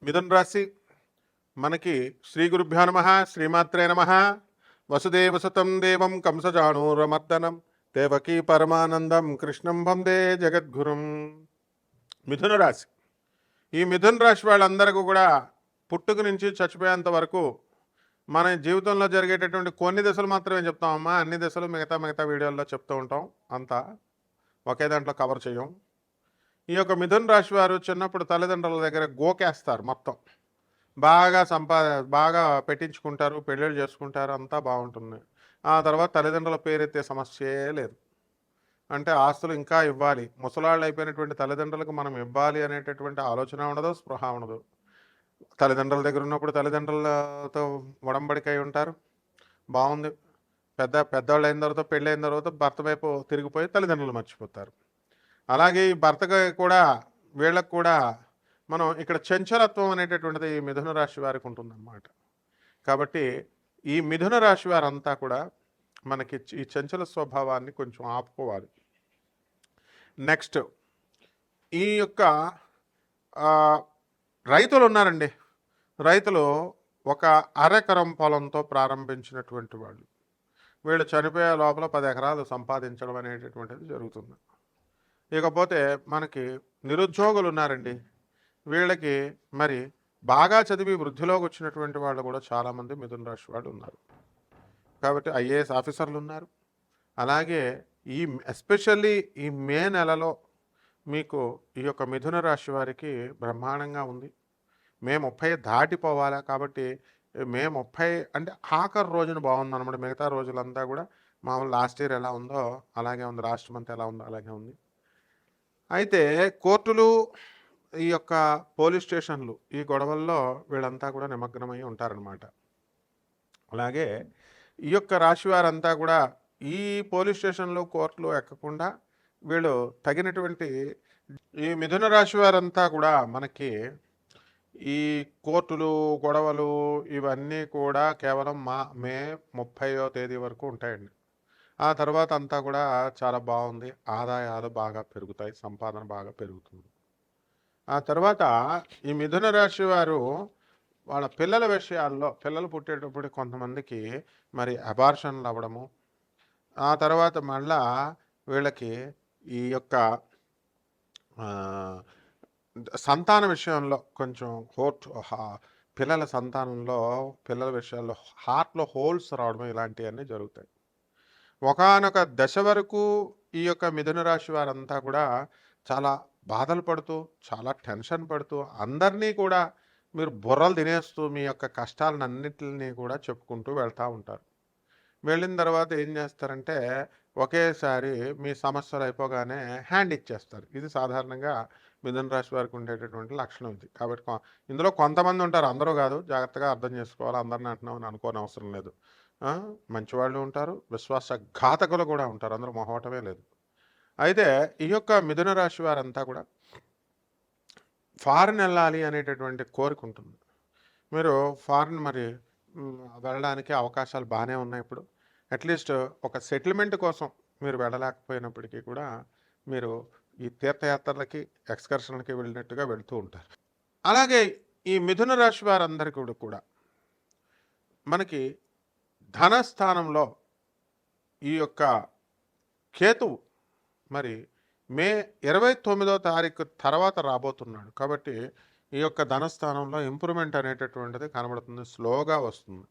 మిథున రాశి మనకి శ్రీ గురుభ్యో నమ శ్రీమాత్రే నమ వసుదేవసుతం దేవం కంసజాణూరమర్దనం దేవకీ పరమానందం కృష్ణం వందే జగద్గురుం. మిథున రాశి, ఈ మిథున రాశి వాళ్ళందరికీ కూడా పుట్టుక నుంచి చచ్చిపోయేంత వరకు మన జీవితంలో జరిగేటటువంటి కొన్ని దశలు మాత్రమే చెప్తామమ్మా. అన్ని దశలు మిగతా వీడియోల్లో చెప్తూ ఉంటాం, అంతా ఒకే దాంట్లో కవర్ చేయం. ఈ యొక్క మిథున రాశి వారు చిన్నప్పుడు తల్లిదండ్రుల దగ్గర గోకేస్తారు, మొత్తం బాగా పెట్టించుకుంటారు, పెళ్ళిళ్ళు చేసుకుంటారు, అంతా బాగుంటుంది. ఆ తర్వాత తల్లిదండ్రుల పేరెత్తే సమస్యే లేదు. అంటే ఆస్తులు ఇంకా ఇవ్వాలి, ముసలాళ్ళు అయిపోయినటువంటి తల్లిదండ్రులకు మనం ఇవ్వాలి అనేటటువంటి ఆలోచన ఉండదు, స్పృహ ఉండదు. తల్లిదండ్రుల దగ్గర ఉన్నప్పుడు తల్లిదండ్రులతో ఉడంబడికై ఉంటారు, బాగుంది. పెద్దవాళ్ళు అయిన తర్వాత, పెళ్ళి అయిన తర్వాత భర్త వైపు తిరిగిపోయి తల్లిదండ్రులు మర్చిపోతారు. అలాగే ఈ భర్తగా కూడా వీళ్ళకు కూడా మనం ఇక్కడ చంచలత్వం అనేటటువంటిది ఈ మిథున రాశి వారికి ఉంటుందన్నమాట. కాబట్టి ఈ మిథున రాశి వారంతా కూడా మనకి ఈ చంచల స్వభావాన్ని కొంచెం ఆపుకోవాలి. నెక్స్ట్, ఈ యొక్క రైతులు ఉన్నారండి. రైతులు ఒక అరెకరం పొలంతో ప్రారంభించినటువంటి వాళ్ళు, వీళ్ళు చనిపోయే లోపల 10 ఎకరాలు సంపాదించడం అనేటటువంటిది జరుగుతుంది. ఇకపోతే మనకి నిరుద్యోగులు ఉన్నారండి. వీళ్ళకి మరి బాగా చదివి వృద్ధిలోకి వచ్చినటువంటి వాళ్ళు కూడా చాలామంది మిథున రాశి వాళ్ళు ఉన్నారు. కాబట్టి ఐఏఎస్ ఆఫీసర్లు ఉన్నారు. అలాగే ఎస్పెషల్లీ ఈ మే నెలలో మీకు ఈ యొక్క మిథున రాశి వారికి బ్రహ్మాండంగా ఉంది. మే 30 దాటిపోవాలా, కాబట్టి మే 30 అంటే ఆఖరి రోజున బాగుందన్నమాట. మిగతా రోజులంతా కూడా మామూలు లాస్ట్ ఇయర్ ఎలా ఉందో అలాగే ఉంది, రాష్ట్రం అంతా ఎలా ఉందో అలాగే ఉంది. అయితే కోర్టులు, ఈ యొక్క పోలీస్ స్టేషన్లు, ఈ గొడవల్లో వీళ్ళంతా కూడా నిమగ్నమై ఉంటారనమాట. అలాగే ఈ యొక్క రాశి వారంతా కూడా ఈ పోలీస్ స్టేషన్లు, కోర్టులు ఎక్కకుండా వీళ్ళు తగినటువంటి, ఈ మిథున రాశి వారంతా కూడా మనకి ఈ కోర్టులు, గొడవలు ఇవన్నీ కూడా కేవలం మే 30వ తేదీ వరకు ఉంటాయండి. ఆ తర్వాత అంతా కూడా చాలా బాగుంది, ఆదాయాలు బాగా పెరుగుతాయి, సంపాదన బాగా పెరుగుతుంది. ఆ తర్వాత ఈ మిథున రాశి వారు వాళ్ళ పిల్లల విషయాల్లో, పిల్లలు పుట్టేటప్పుడు కొంతమందికి మరి అబార్షన్లు అవ్వడము, ఆ తర్వాత మళ్ళా వీళ్ళకి ఈ యొక్క సంతాన విషయంలో కొంచెం పిల్లల సంతానంలో, పిల్లల విషయాల్లో హార్ట్లో హోల్స్ రావడం, ఇలాంటివన్నీ జరుగుతాయి. ఒకానొక దశ వరకు ఈ యొక్క మిథున రాశి వారంతా కూడా చాలా బాధలు పడుతూ, చాలా టెన్షన్ పడుతూ, అందరినీ కూడా మీరు బుర్రలు తినేస్తూ మీ యొక్క కష్టాలన్నింటినీ కూడా చెప్పుకుంటూ వెళ్తూ ఉంటారు. వెళ్ళిన తర్వాత ఏం చేస్తారంటే ఒకేసారి మీ సమస్యలు అయిపోగానే హ్యాండ్ ఇచ్చేస్తారు. ఇది సాధారణంగా మిథున రాశి వారికి ఉండేటటువంటి లక్షణం ఇది. కాబట్టి ఇందులో కొంతమంది ఉంటారు, అందరూ కాదు, జాగ్రత్తగా అర్థం చేసుకోవాలి. అందరిని అంటున్నామని అనుకోని అవసరం లేదు. మంచివాళ్ళు ఉంటారు, విశ్వాసఘాతకులు కూడా ఉంటారు, అందరూ మొహవటమే లేదు. అయితే ఈ యొక్క మిథున రాశి వారంతా కూడా ఫారిన్ వెళ్ళాలి అనేటటువంటి కోరిక ఉంటుంది. మీరు ఫారిన్ మరి వెళ్ళడానికి అవకాశాలు బాగానే ఉన్నాయి. ఇప్పుడు అట్లీస్ట్ ఒక సెటిల్మెంట్ కోసం మీరు వెళ్ళలేకపోయినప్పటికీ కూడా మీరు ఈ తీర్థయాత్రలకి, ఎక్స్కర్షన్లకి వెళ్ళినట్టుగా వెళుతూ ఉంటారు. అలాగే ఈ మిథున రాశి వారందరికీ కూడా మనకి ధనస్థానంలో ఈ యొక్క కేతువు మరి మే 29వ తారీఖు తర్వాత రాబోతున్నాడు. కాబట్టి ఈ యొక్క ధనస్థానంలో ఇంప్రూవ్మెంట్ అనేటటువంటిది కనబడుతుంది, స్లోగా వస్తుంది.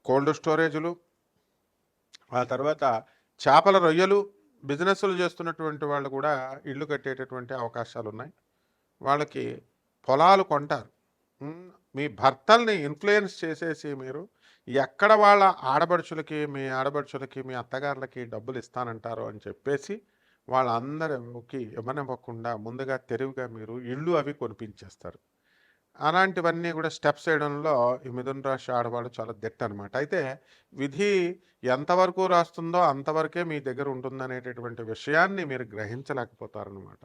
కోల్డ్ స్టోరేజులు, ఆ తర్వాత చేపల రొయ్యలు బిజినెస్లు చేస్తున్నటువంటి వాళ్ళు కూడా ఇళ్ళు కట్టేటటువంటి అవకాశాలు ఉన్నాయి. వాళ్ళకి పొలాలు కొంటారు. మీ భర్తల్ని ఇన్ఫ్లుయెన్స్ చేసేసి మీరు ఎక్కడ వాళ్ళ ఆడబడుచులకి, మీ ఆడబడుచులకి, మీ అత్తగారులకి డబ్బులు ఇస్తానంటారో అని చెప్పేసి వాళ్ళందరికి ఇవ్వనివ్వకుండా ముందుగా తెలివిగా మీరు ఇళ్ళు అవి కొనిపించేస్తారు. అలాంటివన్నీ కూడా స్టెప్స్ వేయడంలో ఈ మిథున రాశి ఆడవాళ్ళు చాలా దిట్ట అనమాట. అయితే విధి ఎంతవరకు రాస్తుందో అంతవరకే మీ దగ్గర ఉంటుందనేటటువంటి విషయాన్ని మీరు గ్రహించలేకపోతారనమాట.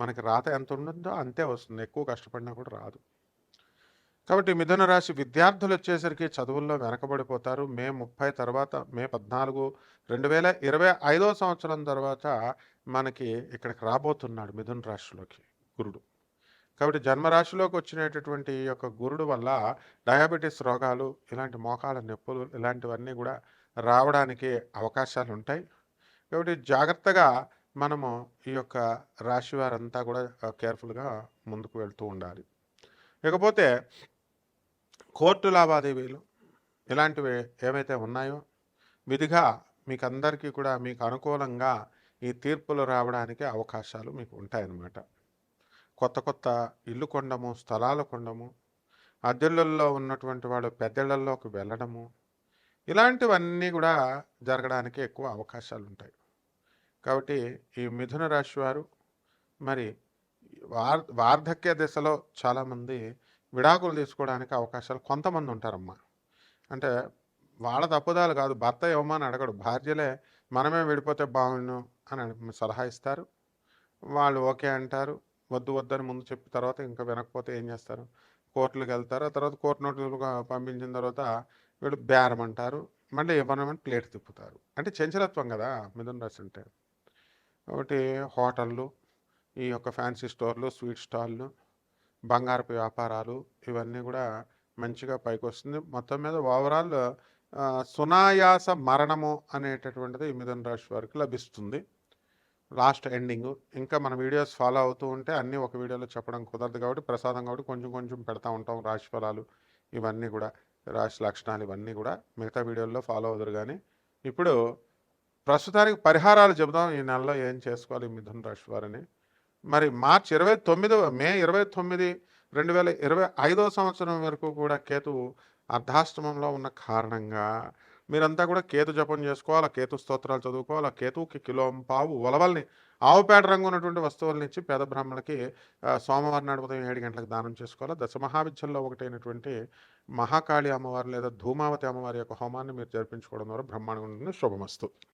మనకి రాత ఎంత ఉంటుందో అంతే వస్తుంది, ఎక్కువ కష్టపడినా కూడా రాదు. కాబట్టి మిథున రాశి విద్యార్థులు వచ్చేసరికి చదువుల్లో వెనకబడిపోతారు. మే 30 తర్వాత, మే 14, 2025వ సంవత్సరం తర్వాత మనకి ఇక్కడికి రాబోతున్నాడు మిథున రాశిలోకి గురుడు. కాబట్టి జన్మరాశిలోకి వచ్చినటువంటి ఈ యొక్క గురుడు వల్ల డయాబెటీస్ రోగాలు, ఇలాంటి మోకాళ్ళ నొప్పులు ఇలాంటివన్నీ కూడా రావడానికి అవకాశాలు ఉంటాయి. కాబట్టి జాగ్రత్తగా మనము ఈ యొక్క రాశి వారంతా కూడా కేర్ఫుల్గా ముందుకు వెళ్తూ ఉండాలి. ఇకపోతే కోర్టు లావాదేవీలు ఇలాంటివి ఏవైతే ఉన్నాయో విధిగా మీకు అందరికీ కూడా మీకు అనుకూలంగా ఈ తీర్పులు రావడానికి అవకాశాలు మీకు ఉంటాయన్నమాట. కొత్త కొత్త ఇల్లు కొనడము, స్థలాలు కొనడము, అద్దెళ్ళల్లో ఉన్నటువంటి వాళ్ళు పెద్దళ్ళల్లోకి వెళ్ళడము, ఇలాంటివన్నీ కూడా జరగడానికి ఎక్కువ అవకాశాలు ఉంటాయి. కాబట్టి ఈ మిథున రాశి వారు మరి వార్ధక్య దశలో చాలామంది విడాకులు తీసుకోవడానికి అవకాశాలు కొంతమంది ఉంటారమ్మా. అంటే వాళ్ళ తప్పుదాలు కాదు, భర్త ఇవ్వమని అడగడు, భార్యలే మనమే విడిపోతే బాగుండు అని సలహా ఇస్తారు. వాళ్ళు ఓకే అంటారు, వద్దు వద్దని ముందు చెప్పిన తర్వాత ఇంకా వినకపోతే ఏం చేస్తారు, కోర్టులకు వెళ్తారు. ఆ తర్వాత కోర్టు నోటీసులు పంపించిన తర్వాత వీళ్ళు బేరం అంటారు, మళ్ళీ ఇవ్వనమని ప్లేట్ తిప్పుతారు. అంటే చంచలత్వం కదా మిథున రాశి అంటే. కాబట్టి హోటళ్ళు, ఈ యొక్క ఫ్యాన్సీ స్టోర్లు, స్వీట్ స్టాళ్ళు, బంగారపు వ్యాపారాలు ఇవన్నీ కూడా మంచిగా పైకి వస్తుంది. మొత్తం మీద ఓవరాల్ సునాయాస మరణము అనేటటువంటిది ఈ మిథున రాశి వారికి లభిస్తుంది లాస్ట్ ఎండింగ్. ఇంకా మన వీడియోస్ ఫాలో అవుతూ ఉంటే అన్నీ ఒక వీడియోలో చెప్పడం కుదరదు కాబట్టి ప్రసాదం కాబట్టి కొంచెం కొంచెం పెడతా ఉంటాం. రాశి ఫలాలు ఇవన్నీ కూడా, రాశి లక్షణాలు ఇవన్నీ కూడా మిగతా వీడియోల్లో ఫాలో అవుతారు. కానీ ఇప్పుడు ప్రస్తుతానికి పరిహారాలు చెబుదాం, ఈ నెలలో ఏం చేసుకోవాలి మిథున రాశి వారిని. మరి మార్చి 29 మే 29 2025 సంవత్సరం వరకు కూడా కేతువు అర్ధాష్టమంలో ఉన్న కారణంగా మీరంతా కూడా కేతు జపం చేసుకోవాలి, కేతు స్తోత్రాలు చదువుకోవాలి. కేతువుకి కిలోంపావు ఉలవల్ని, ఆవుపేట రంగు ఉన్నటువంటి వస్తువులని ఇచ్చి పేద బ్రాహ్మణులకి సోమవారం నాడు ఉదయం 7 గంటలకు దానం చేసుకోవాలి. దశమహావిద్యల్లో ఒకటైనటువంటి మహాకాళి అమ్మవారు లేదా ధూమావతి అమ్మవారి యొక్క హోమాన్ని మీరు జరిపించుకోవడం ద్వారా బ్రహ్మాండంగా ఉంటుంది. శుభమస్తు.